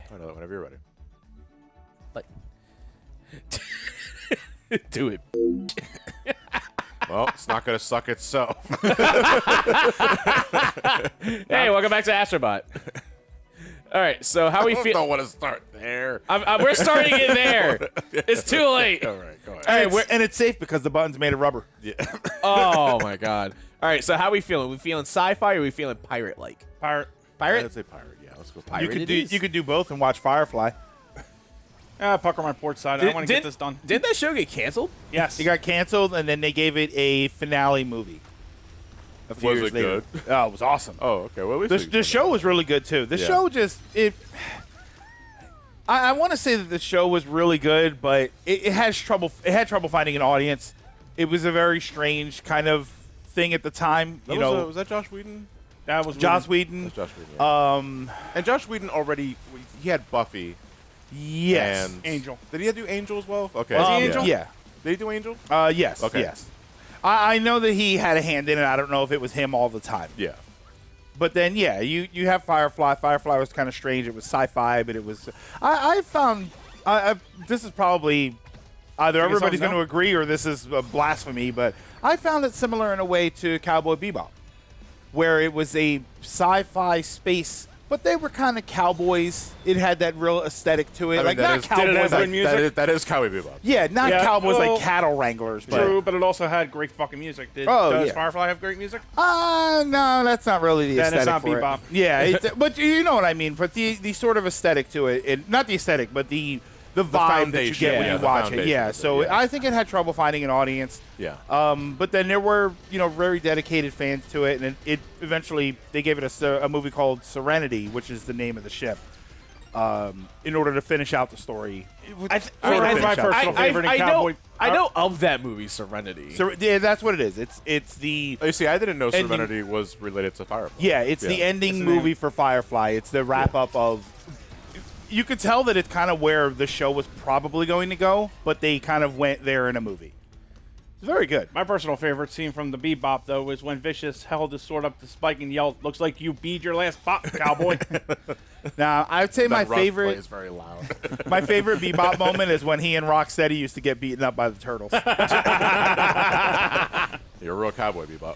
Whenever you're ready. Like, do it. Well, it's not going to suck itself. Hey, welcome back to Astro Bot. All right, so how we feel? I don't want to start there. We're starting it there. It's too late. All right, go ahead. And it's safe because the button's made of rubber. Yeah. Oh my god. All right, so how we feeling? We feeling sci-fi or we feeling pirate-like? Pirate. Pirate? I'd say pirate. Yeah, let's go pirate. You could do both and watch Firefly. Pucker my port side. I want to get this done. Didn't that show get canceled? Yes. It got canceled, and then they gave it a finale movie. A few Was years it later. good? Oh, it was awesome. Oh, okay. Well, at least The show was really good too. The show just I want to say that the show was really good, but it had trouble finding an audience. It was a very strange kind of thing at the time. was that Josh Whedon? That was Joss Whedon. That's Josh Whedon. Yeah. Um, And Josh Whedon already he had Buffy. yes. And Angel. Did he do Angel as well? Okay. Was he Angel? Yeah. Did he do Angel? Yes. Okay. Yes. I know that he had a hand in it. I don't know if it was him all the time. Yeah. But then, yeah, you have Firefly. Firefly was kind of strange. It was sci-fi, but it was. I found this is probably either everybody's going to agree or this is a blasphemy, but I found it similar in a way to Cowboy Bebop, where it was a sci-fi space, but they were kind of cowboys. It had that real aesthetic to it, I mean, not cowboys. that is Cowboy Bebop. Yeah, not Yeah, cowboys well, like cattle wranglers. But True, but it also had great fucking music. Does yeah. Firefly have great music? No, that's not really the Then aesthetic it's not for bebop. it. Yeah, but you know what I mean. But the sort of aesthetic to it, not the aesthetic, but the vibe that you foundation, get when yeah, you the watch it. foundation Yeah, of it, so yeah. I think it had trouble finding an audience. Yeah. But then there were very dedicated fans to it, and it eventually they gave it a movie called Serenity, which is the name of the ship. In order to finish out the story. My personal favorite in Cowboy. I know of that movie, Serenity. So yeah, that's what it is. It's the Oh, you see, I didn't know ending- Serenity was related to Firefly. Yeah, it's the ending It's the movie name. for Firefly. It's the wrap up of. You could tell that it's kind of where the show was probably going to go, but they kind of went there in a movie. It's very good. My personal favorite scene from the Bebop, though, is when Vicious held his sword up to Spike and yelled, "Looks like you beat your last pop, cowboy." Now, I'd say my That rock favorite play is very loud. my favorite Bebop moment is when he and Rocksteady used to get beaten up by the turtles. You're a real Cowboy Bebop.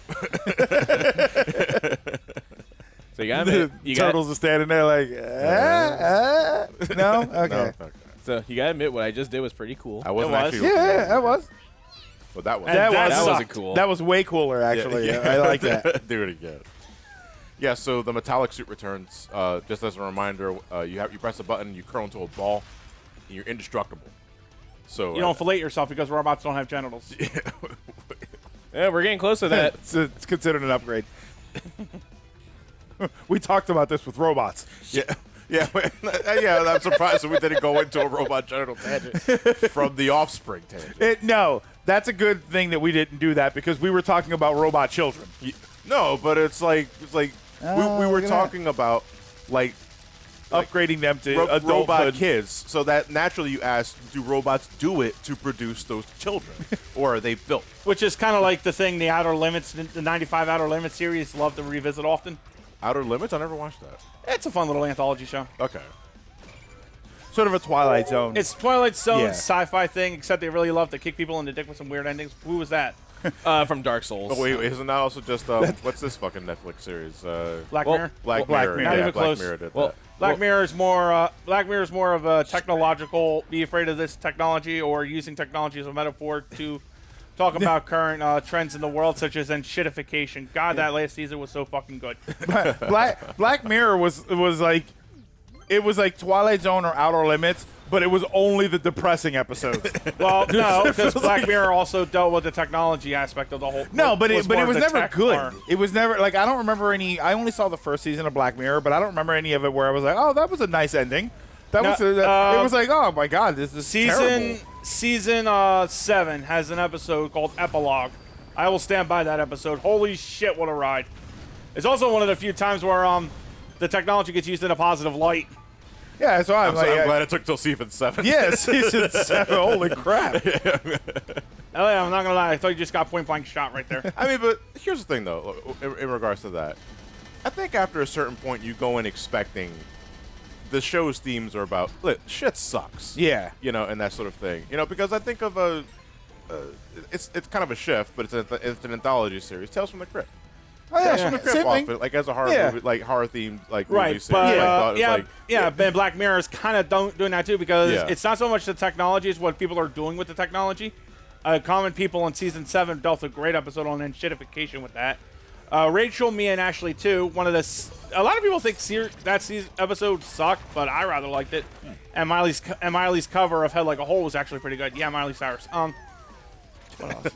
So you got The turtles are standing there like, no? Okay. No? Okay. So you gotta admit, what I just did was pretty cool. I wasn't It was. actually. Yeah, that was. But that was. And that wasn't sucked. cool. That was way cooler, actually. Yeah. I like that. Do it again. Yeah, so the metallic suit returns. Just as a reminder, you press a button, you curl into a ball, and you're indestructible. So You don't fillet yourself because robots don't have genitals. Yeah, we're getting close to that. It's considered an upgrade. We talked about this with robots. yeah. I'm surprised that we didn't go into a robot genital tangent from the Offspring tangent. No, that's a good thing that we didn't do that because we were talking about robot children. No, but it's like we were look at talking about like Upgrading them to robot adulthood. kids. So that naturally you ask, do robots do it to produce those children, or are they built? Which is kind of like the thing the Outer Limits, the 95 Outer Limits series love to revisit often. Outer Limits? I never watched that. It's a fun little anthology show. Okay. Sort of a Twilight Zone. It's Twilight Zone Yeah. sci-fi thing, except they really love to kick people in the dick with some weird endings. Who was that? From Dark Souls. Oh, wait, isn't that also just what's this fucking Netflix series? Black Well, Mirror. Black Black Mirror. Mirror. Not Yeah, even Black close. Mirror did Well, that. Black Mirror is more of a technological. Be afraid of this technology, or using technology as a metaphor to talk about current trends in the world, such as enshittification. God, that last season was so fucking good. Black Mirror was like Twilight Zone or Outer Limits, but it was only the depressing episodes. Well, no, because Black Mirror also dealt with the technology aspect of the whole. No, but it more was of the never tech good. arm. It was never like I don't remember any. I only saw the first season of Black Mirror, but I don't remember any of it where I was like, oh, that was a nice ending. That No, was it was like, oh my god, this is terrible. Season 7 has an episode called Epilogue. I will stand by that episode. Holy shit, what a ride! It's also one of the few times where the technology gets used in a positive light. Yeah, so I'm like, I'm glad it took till season 7. yeah, season 7. Holy crap! Oh, yeah, I'm not gonna lie. I thought you just got point blank shot right there. I mean, but here's the thing, though, in regards to that. I think after a certain point, you go in expecting the show's themes are about shit sucks. Yeah. And that sort of thing. Because I think of it's kind of a shift, but it's an anthology series, Tales from the Crypt. Oh yeah, Tales from the Crypt same thing. often, like as a horror movie, like horror themed like movie Right, series. but I thought it was Ben Black Mirror is kind of doing that too because Yeah. it's not so much the technology; it's what people are doing with the technology. Common People in season 7 dealt a great episode on enshittification with that. Rachel, me, and Ashley too. A lot of people think that season episode sucked, but I rather liked it. And Miley's cover of Head Like a Hole was actually pretty good. Yeah, Miley Cyrus. What else?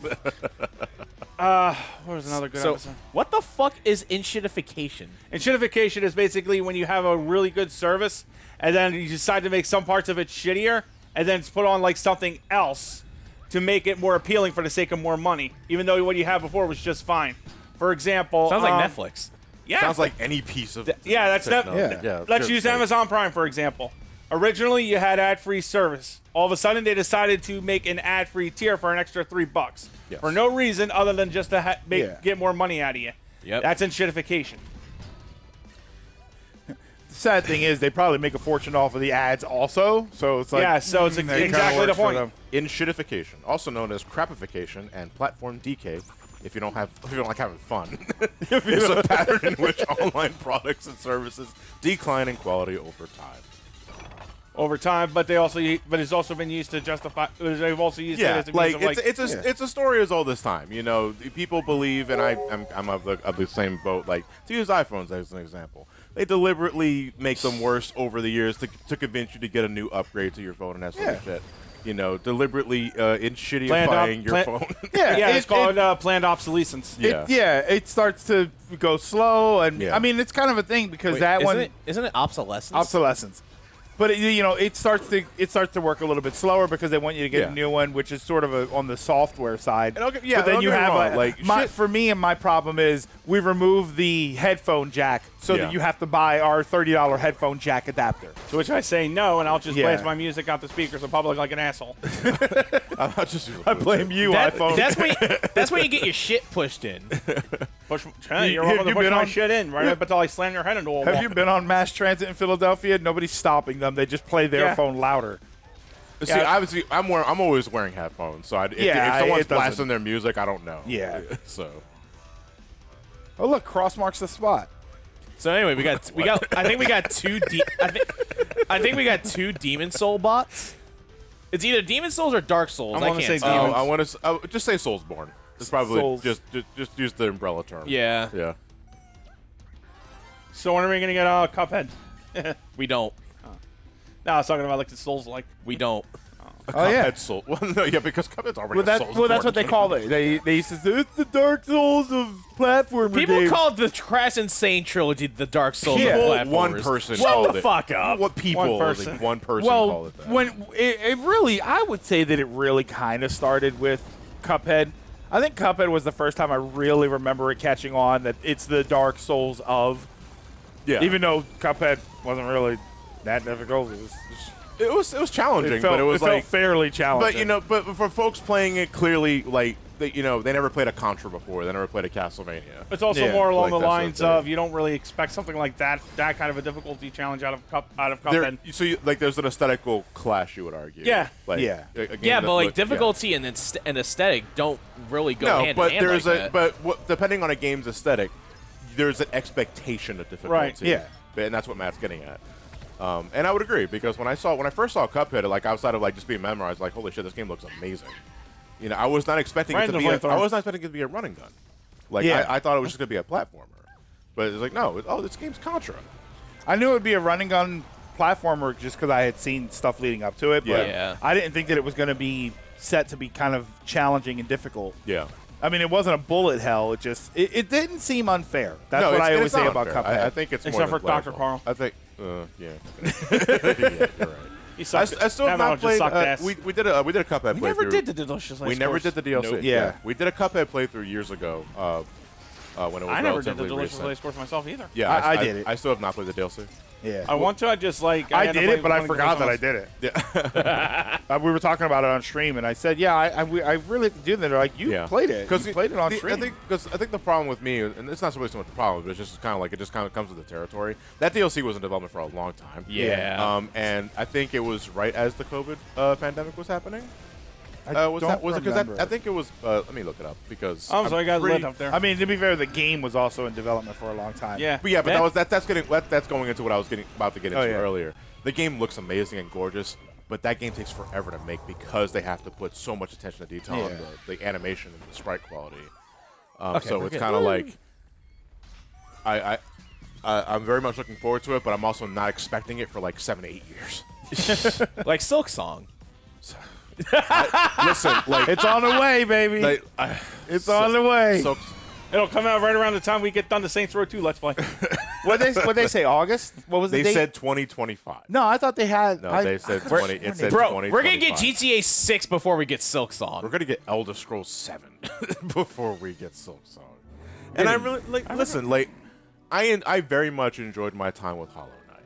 What was another good episode? What the fuck is enshittification? Enshittification is basically when you have a really good service and then you decide to make some parts of it shittier and then it's put on like something else to make it more appealing for the sake of more money, even though what you had before was just fine. For example, Sounds like Netflix. Yeah, sounds like any piece of that's technology. Yeah. Let's sure, use sure. Amazon Prime for example. Originally, you had ad-free service. All of a sudden, they decided to make an ad-free tier for an extra $3 Yes. for no reason other than just to get more money out of you. Yep. That's enshittification. The sad thing is they probably make a fortune off of the ads also. So it's like So it's that kinda exactly the works for point. them. Enshittification, also known as crapification and platform decay, if you don't like having fun. It's a pattern in which online products and services decline in quality over time. Over time, but it's also been used to justify. They've also used it as a means of like. It's a story as old as time. People believe, and I'm of the same boat. Like, to use iPhones as an example, they deliberately make them worse over the years to convince you to get a new upgrade to your phone and that sort of shit. Deliberately enshittifying your phone. It's called planned obsolescence. It starts to go slow, and Yeah. I mean it's kind of a thing because Wait, that isn't it obsolescence? obsolescence. But it starts to work a little bit slower because they want you to get Yeah. a new one, which is sort of on the software side. And But then don't you get me have wrong, shit. for me and my problem is we removed the headphone jack so Yeah. that you have to buy our $30 headphone jack adapter. To which I say no, and I'll just Yeah. blast my music out the speakers in public like an asshole. I blame you, iPhone. That's when you get your shit pushed in. You're welcome to push my shit in right up until I slam your head into a wall. Have you been on mass transit in Philadelphia? Nobody's stopping them. They just play their Yeah. phone louder. See, obviously, I'm always wearing headphones, so if Yeah, someone's it doesn't- blasting their music, I don't know. Yeah. So Oh look, cross marks the spot. So anyway, I think we got two. I think we got two Demon Soul bots. It's either Demon Souls or Dark Souls. I'm I gonna can't say say. Demons. I want to just say Soulsborne. It's probably Souls. just use the umbrella term. Yeah, Yeah. So when are we gonna get Cuphead? we don't. No, I was talking about like the Souls like. We don't. Oh yeah. Cuphead Soul. Well, no, yeah, because Cuphead's already Well, a Soulsborne that's what they game. call it. They used to say it's the Dark Souls of platformer People games. called the Crash Insane trilogy the Dark Souls Yeah. of People, platformers. one person Shut called the it. fuck up. What people? One person. Like, one person well, called it that. when it really, I would say that it really kind of started with Cuphead. I think Cuphead was the first time I really remember it catching on that it's the Dark Souls of. Yeah. Even though Cuphead wasn't really that difficult, it was challenging, felt, but it was felt like fairly challenging. But for folks playing it clearly, like they never played a Contra before, they never played a Castlevania. It's also Yeah, more along like the that sort of lines thing. of you don't really expect something like that kind of a difficulty challenge out of Cuphead. There's an aesthetical clash, you would argue. Yeah. Like, Yeah. a game Yeah, that but like looked- difficulty and aesthetic don't really go No, hand but in hand there's like that. depending on a game's aesthetic, there's an expectation of difficulty. Right, yeah. And that's what Matt's getting at. And I would agree because when I first saw Cuphead, like outside of like just being memorized, like holy shit, this game looks amazing. I was not expecting it to be. I was not expecting it to be a running gun. Like Yeah. I thought it was just gonna be a platformer, but it's like no. This game's Contra. I knew it would be a running gun platformer just because I had seen stuff leading up to it, but Yeah. I didn't think that it was going to be set to be kind of challenging and difficult. Yeah. I mean, it wasn't a bullet hell. It just it didn't seem unfair. That's No, what I it's always say not about unfair. Cuphead. I think it's Except more for Dr. athletic. Carl. I think, yeah. Yeah, you're right. He I sucked. still have Never not just played. sucked ass. We did a Cuphead We playthrough. never did the delicious. We never did the DLC. Nope. Yeah. We did a Cuphead playthrough years ago when it was I never did the relatively delicious recent. lace course myself either. Yeah, I did it. I still have not played the DLC. Yeah. I want to. I just like. I end up did playing it, but I one forgot that I consoles. did it. We were talking about it on stream, and I said, "Yeah, I really have to do that." They're like, "You played it? You played it on stream?" I think the problem with me, and it's not really so much the problem, but it's just kind of like it just kind of comes with the territory. That DLC was in development for a long time. Yeah. And I think it was right as the COVID pandemic was happening. Was it? Because I think it was. Let me look it up because. Oh, so I got lit up there. I mean, to be fair, the game was also in development for a long time. Yeah. But that's going into what I was about to get into yeah. earlier. The game looks amazing and gorgeous, but that game takes forever to make because they have to put so much attention to detail on the animation and the sprite quality. So it's kind of like I'm very much looking forward to it, but I'm also not expecting it for like 7 to 8 years. Like Silk Song. Listen, like It's on the way, baby. It's on the way. So It'll come out right around the time we get done to Saints Row 2 Let's Play. What they say? August? What was the they date? said 2025. No, I thought they had. No, they said 20. It said Bro, 2025. we're gonna get GTA 6 before we get Silk Song. We're gonna get Elder Scrolls 7 before we get Silk Song. And I really listen. Like, I very much enjoyed my time with Hollow Knight.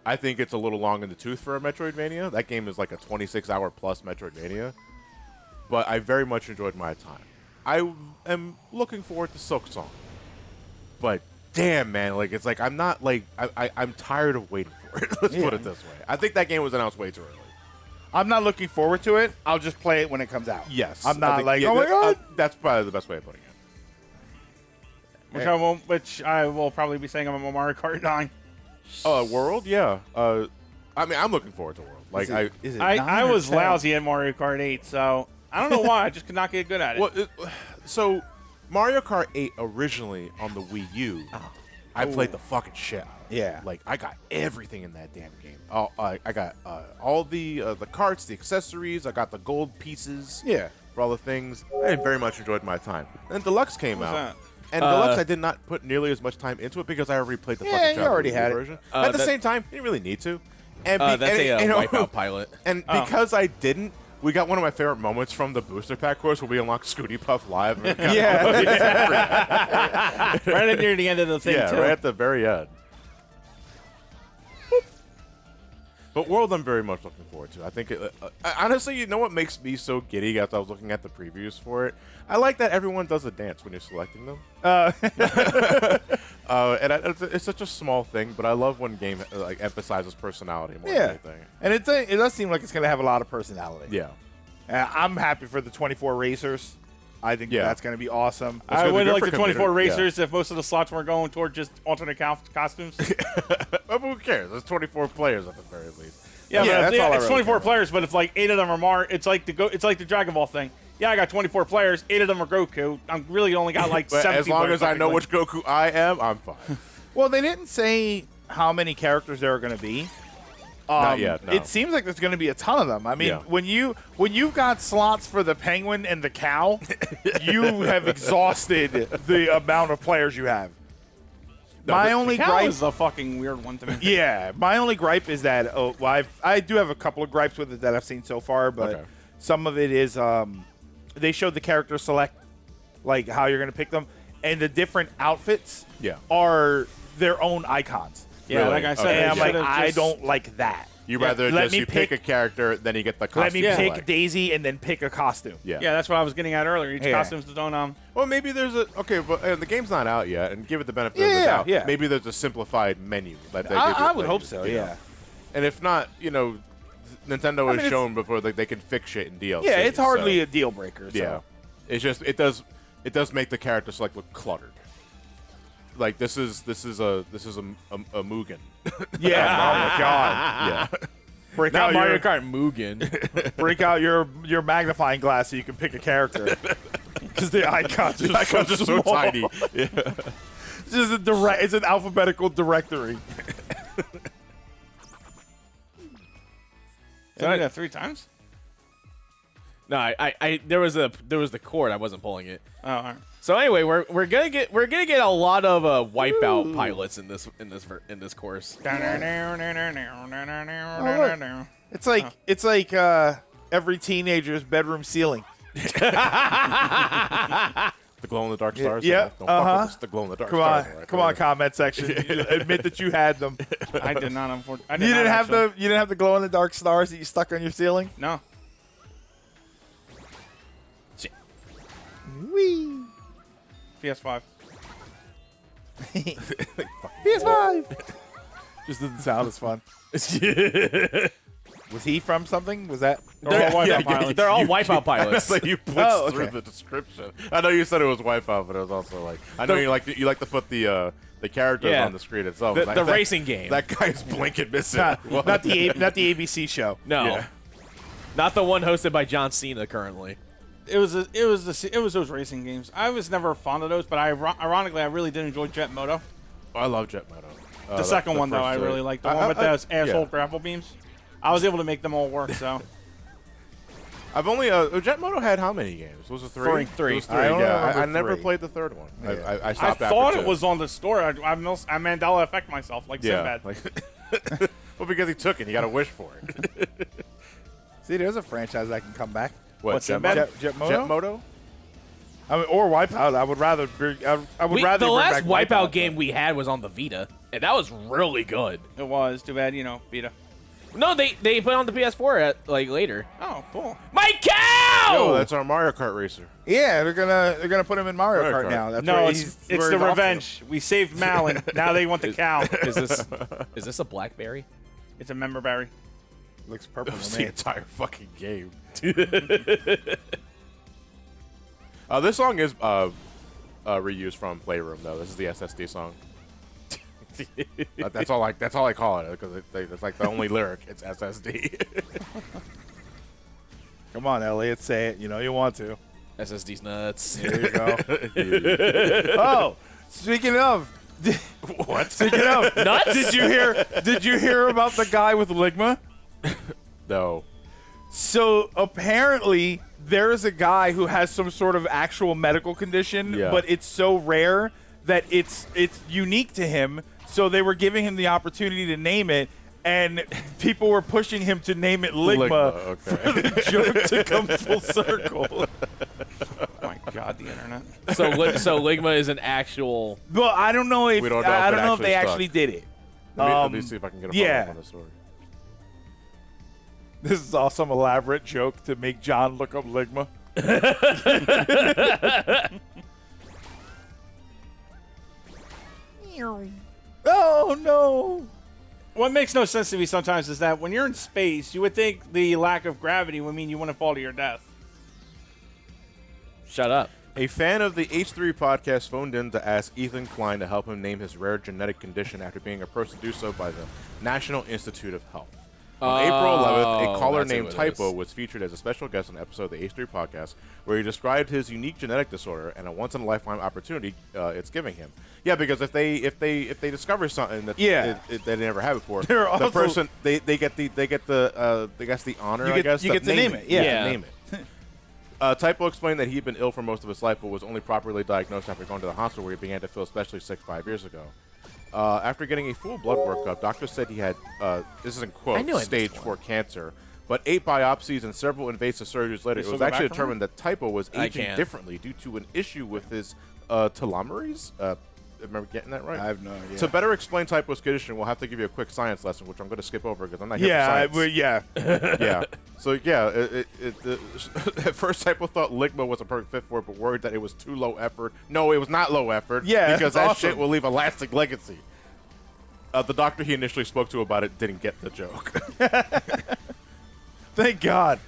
I think it's a little long in the tooth for a Metroidvania. That game is like a 26-hour plus Metroidvania. But I very much enjoyed my time. I am looking forward to Silk Song. But damn, man, like it's like I'm not like I'm tired of waiting for it. Let's put it this way. I think that game was announced way too early. I'm not looking forward to it. I'll just play it when it comes out. Yes, I'm not like, yeah, oh my god. That's probably the best way of putting it. Which I will probably be saying I'm a Mario Kart 9. World, yeah. I mean, I'm looking forward to World. Like, Is it I 9 or was 10? lousy at Mario Kart 8, so I don't know why. I just could not get good at it. well, so Mario Kart 8 originally on the Wii U, I played the fucking shit out of it. Yeah. Like, I got everything in that damn game. I got all the carts, the accessories. I got the gold pieces. Yeah. For all the things. I very much enjoyed my time. And Deluxe came What was out. that? And Deluxe, I did not put nearly as much time into it because I already played the Yeah, fucking you Java already Wii U had it. version. At the same time, you didn't really need to. And That's a Wipeout pilot. And because I didn't, we got one of my favorite moments from the booster pack course where we unlocked Scooty Puff live. Yeah. Right near the end of the thing, Yeah, too. right at the very end. But World, I'm very much looking forward to. I think, honestly, you know what makes me so giddy as I was looking at the previews for it? I like that everyone does a dance when you're selecting them. It's such a small thing, but I love when game like emphasizes personality more than anything. And it does seem like it's going to have a lot of personality. Yeah. I'm happy for the 24 racers. I think that's going to be awesome. I gonna be would good like for the 24 community, racers if most of the slots were going toward just alternate costumes. But who cares? There's 24 players at the very least. Yeah, Yeah, but that's all I it's really 24 care. players, but if like 8 of them are it's like the Dragon Ball thing. Yeah, I got 24 players, 8 of them are Goku. I'm really only got like But 17 as long players as I know technically. which Goku I am, I'm fine. Well, they didn't say how many characters there are going to be. Not yet, no. It seems like there's going to be a ton of them. I mean, Yeah. when you've got slots for the penguin and the cow, you have exhausted the amount of players you have. My only Cow gripe is a fucking weird one to me. Yeah, my only gripe is that I do have a couple of gripes with it that I've seen so far, but Okay. some of it is they showed the character select, like how you're going to pick them, and the different outfits are their own icons. Yeah, Really? like I said, Okay. And they I'm like, should've I just- don't like that. You rather Let just me you pick pick- a character, then you get the costume. Let me select. pick Daisy and then pick a costume. Yeah. Yeah, that's what I was getting at earlier. Each Yeah. costume's its own. Well, maybe there's a but the game's not out yet, and give it the benefit of Yeah, the doubt. yeah. Maybe there's a simplified menu that they give you I to would play hope with, so. you know? Yeah. And if not, Nintendo mean, has it's- shown before that they can fix shit in DLC. Yeah, it's hardly so, a deal breaker. So. yeah. It's just it does make the character select look cluttered. Like this is a Mugen. Yeah. Oh my god. Yeah. Break Not out Mario your Kart Mugen. break out your magnifying glass so you can pick a character. Because the icons are Icons are so small. tiny. Yeah. It's just it's an alphabetical directory. Did I do that 3 times? No, I there was the cord. I wasn't pulling it. Oh, all right. So anyway, we're gonna get a lot of Wipeout pilots in this course. It's like every teenager's bedroom ceiling. The glow-in-the-dark stars? Yeah. Don't fuck with the glow-in-the-dark Come stars. on, right? come on, comment section. Admit that you had them. I did not. Unfortunately, You didn't have the glow in the dark stars that you stuck on your ceiling. No. Wee. PS5. PS5. Just doesn't sound as fun. Was he from something? Was that? They're all Wipeout pilots. So you blitzed through okay. the description. I know you said it was Wipeout, but it was also like I know you like to put the characters on the screen itself. The, Like the that- racing game. That guy's blinking missing. Not the ABC show. no, Yeah. not the one hosted by John Cena currently. It was those racing games. I was never fond of those, but ironically, I really did enjoy Jet Moto. I love Jet Moto. The second one, though, first I two. really liked. The one with those asshole yeah. grapple beams. I was able to make them all work, so. I've only Jet Moto had how many games? Was it three? Three. It was three. I only Yeah, I remember never three. played the third one. Yeah. I I stopped after thought two. it was on the store. I Mandela effect myself like Yeah. Sinbad. Like, well, because he took it, you got to wish for it. See, there's a franchise that can come back. What? What's Jet Sinbad? Moto? Jet Moto? Jet Moto? I mean, or Wipeout. I would rather. I would rather. The bring last back Wipeout game we had was on the Vita, and that was really good. It was too bad, Vita. No, they put it on the PS4 at, later. Oh, cool. My cow! Oh, that's our Mario Kart racer. Yeah, they're gonna put him in Mario Mario Kart Kart. now. That's No, where it's he's the off to. revenge. We saved Malin. Now they want the cow. Is this a BlackBerry? It's a member berry. Looks purple It's to the me. entire fucking game. This song is reused from Playroom, though. This is the SSD song. That's all I call it because it's like the only lyric. It's SSD. Come on, Elliot, say it. You know you want to. SSD's nuts. There you go. Oh, speaking of. What? Speaking of, Nuts? Did you hear about the guy with Ligma? No. So apparently there is a guy who has some sort of actual medical condition, Yeah. but it's so rare that it's unique to him. So they were giving him the opportunity to name it, and people were pushing him to name it Ligma, okay. for the joke to come full circle. Oh my God, the internet. So Ligma is an actual. Well, I don't know if We don't know I if it don't know if they actually actually did it. Let me see if I can get a follow-up yeah. on the story. This is all some elaborate joke to make John look up Ligma. Oh no! What makes no sense to me sometimes is that when you're in space, you would think the lack of gravity would mean you wouldn't fall to your death. Shut up. A fan of the H3 podcast phoned in to ask Ethan Klein to help him name his rare genetic condition after being approached to do so by the National Institute of Health. On April 11th, a caller that's named what it Typo is. was featured as a special guest on an episode of the H3 podcast where he described his unique genetic disorder and a once-in-a-lifetime opportunity it's giving him. Yeah, because if they discover something that they never had before, They're the also- person they get the honor, You I get- guess, you get to name it, yeah. Yeah. to name it. Typo explained that he'd been ill for most of his life, but was only properly diagnosed after going to the hospital where he began to feel especially sick 5 years ago. After getting a full blood workup, doctors said he had, this is in I quote, knew I missed stage one. 4 cancer. But 8 biopsies and several invasive surgeries later, They it was still go actually back from determined that Typo was I aging can't. differently due to an issue with his telomeres. Remember getting that right? I have no idea. To better explain Typo's condition, we'll have to give you a quick science lesson, which I'm going to skip over because I'm not here Yeah, for science. yeah. Yeah. So yeah, at first Typo thought Ligma was a perfect fit for it, but worried that it was too low effort. No, it was not low effort. Yeah, because that's that awesome. shit will leave a lasting legacy. The doctor he initially spoke to about it didn't get the joke. Thank God.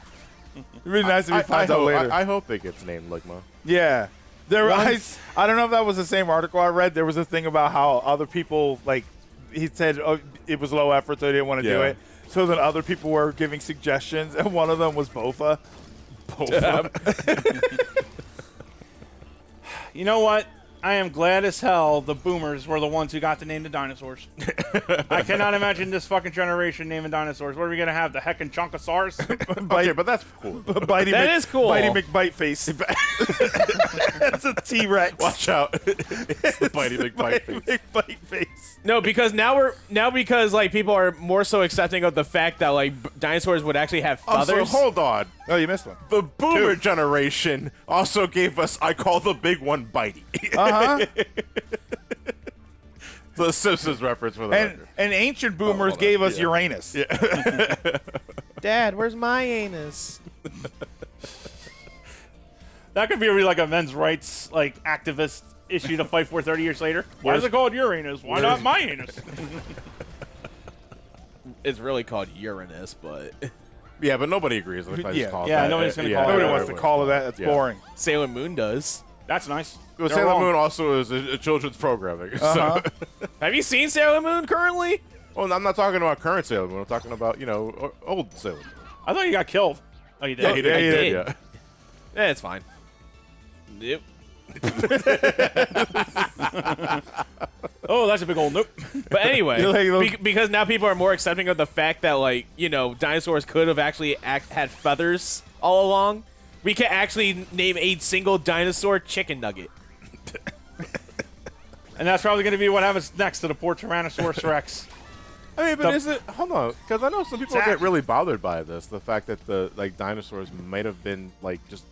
It'd be nice if we find out later. I hope it gets named Ligma. Yeah. I Once- don't know if that was the same article I read. There was a thing about how other people, like, he said it was low effort, so they didn't want to do Yeah. it. So then other people were giving suggestions, and one of them was Bofa. You know what? I am glad as hell the boomers were the ones who got to name the dinosaurs. I cannot imagine this fucking generation naming dinosaurs. What are we going to have? The heckin' chunkosaurus? Okay, but that's cool. Bitey That is cool. Bitey McBiteface. That's a T-Rex. Watch out. It's the Bitey McBite face. McBiteface. No, because because people are more so accepting of the fact that dinosaurs would actually have feathers. So hold on. Oh, you missed one. The boomer generation also gave us, I call the big one Bitey. Uh-huh. The Simpsons reference for the record. And ancient boomers gave us Uranus. Yeah. Dad, where's my anus? That could be really like a men's rights like activist issue to fight for 30 years later. Why is it called Uranus? Why not my anus? It's really called Uranus, but Yeah, but nobody agrees if I just call it Yeah, that. nobody's gonna call it Nobody that. wants to call it that. That's boring. Sailor Moon does. That's nice. Well, They're Sailor wrong. Moon also is a children's programming. Uh-huh. So, Have you seen Sailor Moon currently? well, I'm not talking about current Sailor Moon. I'm talking about, old Sailor Moon. I thought you got killed. Oh, you did. Yeah, he did. I He did. Yeah. Yeah, it's fine. Yep. Oh, that's a big old nope. But anyway, You're like, because now people are more accepting of the fact that, like, dinosaurs could have actually had feathers all along. We can actually name a single dinosaur chicken nugget. And that's probably going to be what happens next to the poor Tyrannosaurus Rex. I mean, but is it? Hold on, because I know some people Exactly. get really bothered by this. The fact that the dinosaurs might have been just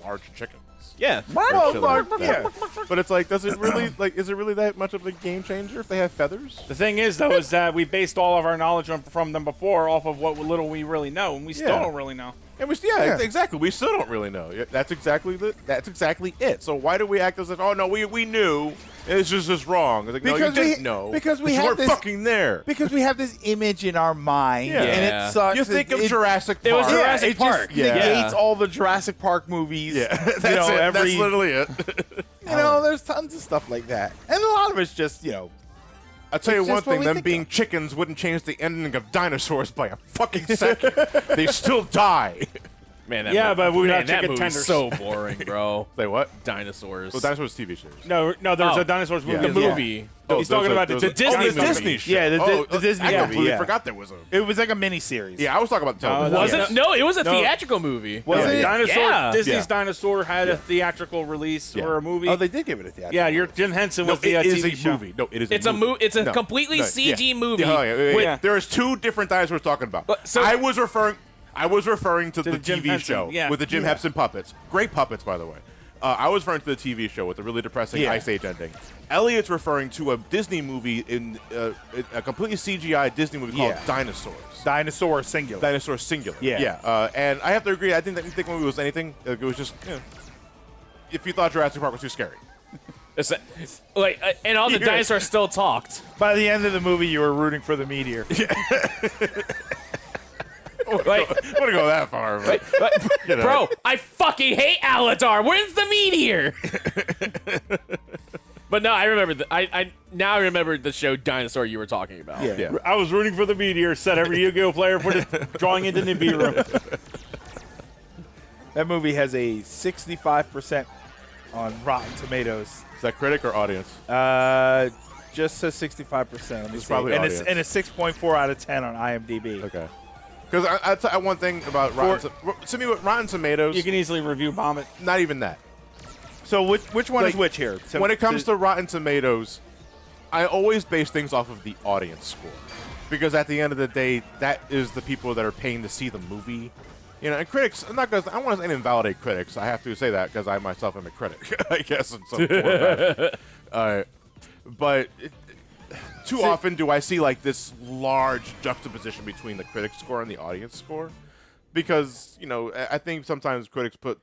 large chickens. Yeah. Well, shit Mark, like yeah. that. But it's does it really is it really that much of a game changer if they have feathers? The thing is, though, is that we based all of our knowledge from them before off of what little we really know, and we still Yeah. don't really know. And Yeah. exactly. We still don't really know. That's exactly it. So why do we act as if, oh no, we knew? It's just wrong. It's like, no, you Because we- didn't know. because we you have weren't this- fucking there. Because we have this image in our mind, Yeah. and Yeah. it sucks. You think of It- Jurassic Park. It was Yeah, Jurassic it Park. just Yeah. negates all the Jurassic Park movies. Yeah, that's you know, it. every That's literally it. there's tons of stuff like that, and a lot of it's just I'll tell you It's one just what thing: we them think being of. chickens wouldn't change the ending of dinosaurs by a fucking second. They still die. Man, that Yeah, but we're not that chicken movie's tenders. so boring, bro. Say what? Dinosaurs. Well, dinosaurs TV series. No, there's Oh. a Dinosaurs movie. Yeah. the movie. He's talking about the Disney the movie. Disney show. Yeah, the Disney I movie, completely yeah. forgot there was a. it was like a mini series. Yeah, I was talking about the No, television. Was Yes. it? No, it was a No. theatrical movie. Was it? Dinosaur, Yeah. Disney's Yeah. Dinosaur had a theatrical release Yeah. or a movie. Oh, they did give it a theater. Yeah, Jim Henson No, was the it is TV a show. movie. No, it is. It's a movie. It's a No, completely no, CG yeah. movie. Yeah, yeah. With- There's two different dinosaurs we're talking about. But- so- I was referring to the the Jim TV Henson, show yeah. with the Jim Henson puppets. Great puppets, by the way. I was referring to the TV show with the really depressing Yeah. Ice Age ending. Elliot's referring to a Disney movie a completely CGI Disney movie called Yeah. Dinosaurs. Dinosaur singular. Dinosaur singular. Yeah. Yeah. And I have to agree. I didn't think the movie was anything. It was just, if you thought Jurassic Park was too scary. And all the dinosaurs still talked. By the end of the movie, you were rooting for the meteor. Like, I wouldn't go that far. But, you know. bro, I fucking hate Aladar. Where's the meteor? But no, I remember. I now remember the show Dinosaur you were talking about. Yeah. Yeah. I was rooting for the meteor. Said every Yu-Gi-Oh player put it drawing into the Nibiru. That movie has a 65% on Rotten Tomatoes. Is that critic or audience? Just says 65%. Let me It's see. probably and audience. it's a 6.4 out of 10 on IMDb. Okay. Because I'll tell you one thing about Rotten Tomatoes. You can easily review bomb it. Not even that. So which one is Like, which here? When it comes to Rotten Tomatoes, I always base things off of the audience score. Because at the end of the day, that is the people that are paying to see the movie. And critics, I don't want to invalidate critics. I have to say that because I myself am a critic, I guess, in some form or fashion. But too often do I see this large juxtaposition between the critic score and the audience score. Because, I think sometimes critics put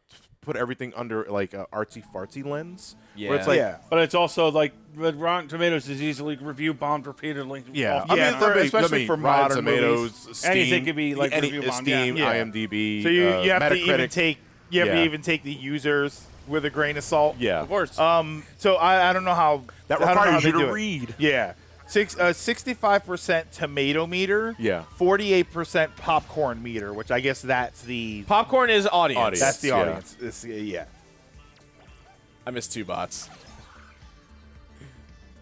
everything under a artsy-fartsy lens. Yeah. Where it's like, yeah. But it's also Rotten Tomatoes is easily review bombed repeatedly. Yeah, Off- I mean, Yeah, especially for Rotten modern Tomatoes, movies. Steam, Anything could be, review bombed, Steam, yeah. IMDb. So you have to even Metacritic. take the users with a grain of salt. Yeah, Of course. So I don't know how that I don't know how requires they you do to it. read. Yeah. 65% tomato meter. Yeah. 48% popcorn meter, which I guess that's the Popcorn is audience. that's the Yeah. audience. Yeah. I missed two bots.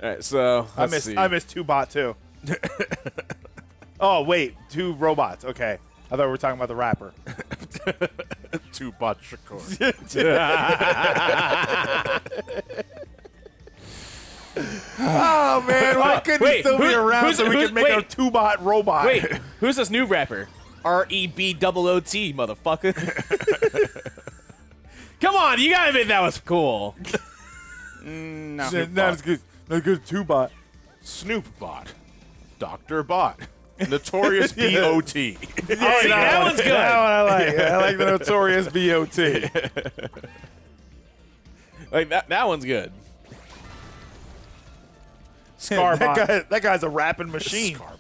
All right, so I missed two bot too. Oh wait, two robots. Okay, I thought we were talking about the rapper. Two bot Shakur. Oh man, why couldn't he wait, still be around so we could make a wait. two bot robot? Wait, who's this new rapper? REBOOT, motherfucker. Come on, you gotta admit that was cool. No. Not as good. Not as good as 2-Bot. Snoop Bot, Dr. Bot, Notorious B.O.T. Oh, see, that one's good. That one I like. I like the Notorious B.O.T. Like that one's good. Scarbot. that guy's a rapping machine. Scarbot.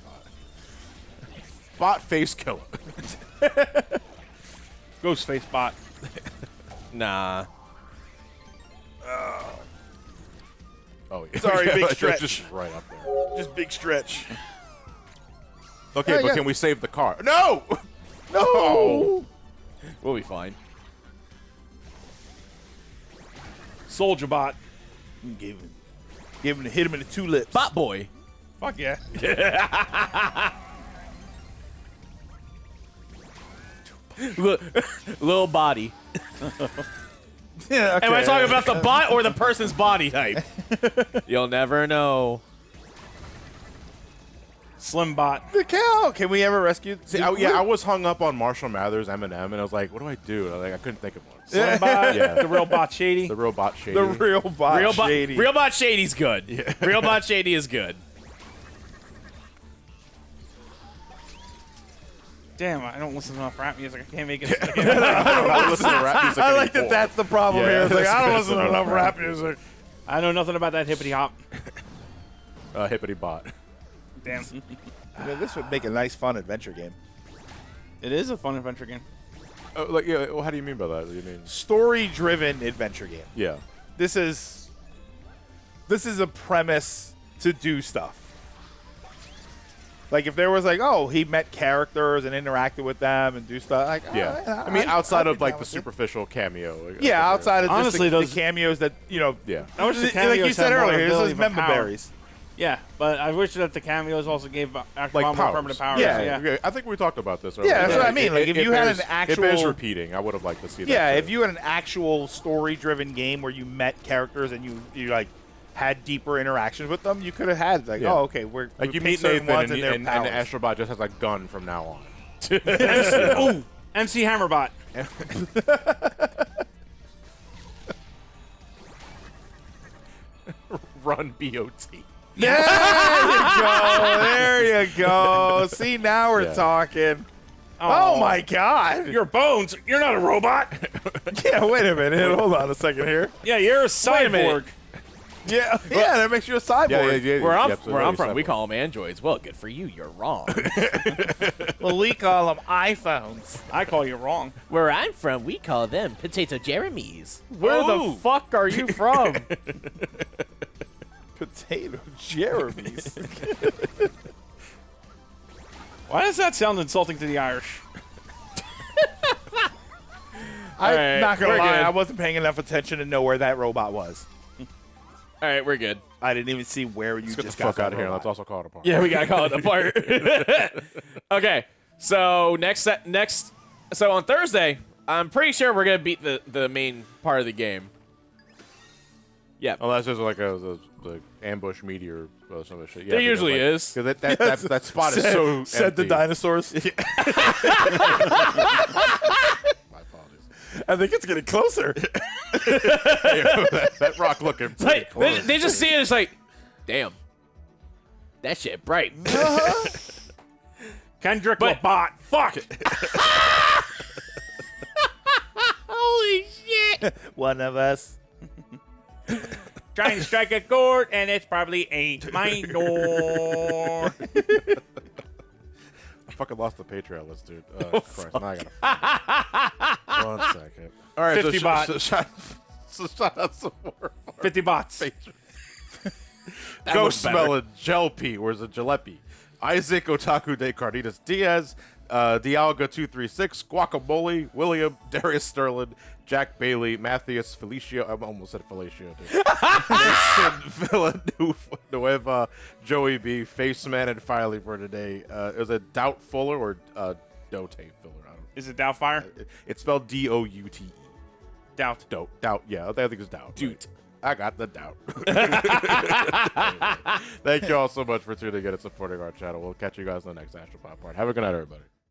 Bot Face Killer. Ghostface bot. Nah. Oh, yeah. Sorry, big It's stretch. just right up there. Just big stretch. Okay, Oh, but yeah. can we save the car? No! No. We'll be fine. Soldier bot. Hit him in the 2 lips. Bot boy. Fuck yeah. Little body. Yeah, okay. Am I talking about the bot or the person's body type? You'll never know. Slim bot. the cow? Can we ever rescue? See, I was hung up on Marshall Mathers, Eminem, and I was like, what do I do? And I couldn't think of one. Slim bot. Yeah. The real bot shady. The Robot Shady. The real bot. Shady. Real bot shady's good. Real bot shady is good. Damn, I don't listen to enough rap music. I can't make it. I don't listen to rap music I like that. anymore. That's the problem Yeah, here. It's like I don't that's listen to enough rap music. I know nothing about that hippity hop. Hippity Bot. Damn. This would make a nice, fun adventure game. It is a fun adventure game. Yeah, well, how do you mean by that? You mean? Story-driven adventure game. Yeah. This is a premise to do stuff. Like if there was like, oh, he met characters and interacted with them and do stuff. Like, Yeah. I mean, outside I'd of be like down the with it. superficial cameo. Yeah, outside of just Honestly, the those- cameos that Yeah. I wish the like you cameos said had more earlier, this ability is for member power. berries. Yeah, but I wish that the cameos also gave actual Like more powers. permanent powers. Yeah. Okay, I think we talked about this earlier. Yeah, that's what I mean. Like, if you had an If it is actual- repeating, I would have liked to see that. Yeah, too. if you had an actual story-driven game where you met characters and you like had deeper interactions with them, you could have had like, Yeah. oh, okay, we're Like you pick meet certain Nathan ones and, their and powers. Astro Bot just has a gun from now on. Ooh, MC Hammerbot. Run BOT. There you go. There you go. See, now we're Yeah. talking. Oh my God. Your bones. You're not a robot. Yeah, wait a minute. Hold on a second here. Yeah, you're a Wait a cyborg. minute. Yeah, that makes you a cyborg. Where I'm, Yep, so where I'm very from, we separate. call them androids. Well, good for you. You're wrong. Well, we call them iPhones. I call you wrong. Where I'm from, we call them Potato Jeremies. Where Oh. the fuck are you from? Potato Jeremy's. Why does that sound insulting to the Irish? I'm right, not gonna we're lie, good. I wasn't paying enough attention to know where that robot was. All right, we're good. I didn't even see where you Let's get just the got fuck out of that here. robot. Let's also call it apart. Yeah, we gotta call it apart. Okay, so so on Thursday, I'm pretty sure we're gonna beat the main part of the game. Yeah, Unless there's like a ambush meteor or some shit. Yeah, There usually is. Because that spot is so Said the empty. dinosaurs. My apologies. I think it's getting closer. that rock looking pretty like close. they just see it. It's like, damn, that shit bright. Kendrick But- Labot. Fuck. Holy shit! One of us. Trying to strike a chord, and it's probably ain't minor. I fucking lost the Patreon list, dude. Christ, now I gotta. 1 second. All right, 50 so, bot. so shout out some more. 50 bots. Ghost Smelling, Jelpy, where's the Jalepi? Isaac Otaku de Carnitas Diaz, Dialga236, Guacamole, William, Darius Sterling, Jack Bailey, Matthias Felicio, I almost said Felicio, dude. Mason Villanueva, Joey B, Faceman, and finally for today, is it Doubt Fuller or Dote Fuller? I don't know. Is it Doubtfire? It's spelled D-O-U-T-E. Doubt. Doubt, yeah, I think it's Doubt. Dude. I got the doubt. Thank you all so much for tuning in and supporting our channel. We'll catch you guys in the next Astro Bot part. Have a good night, everybody.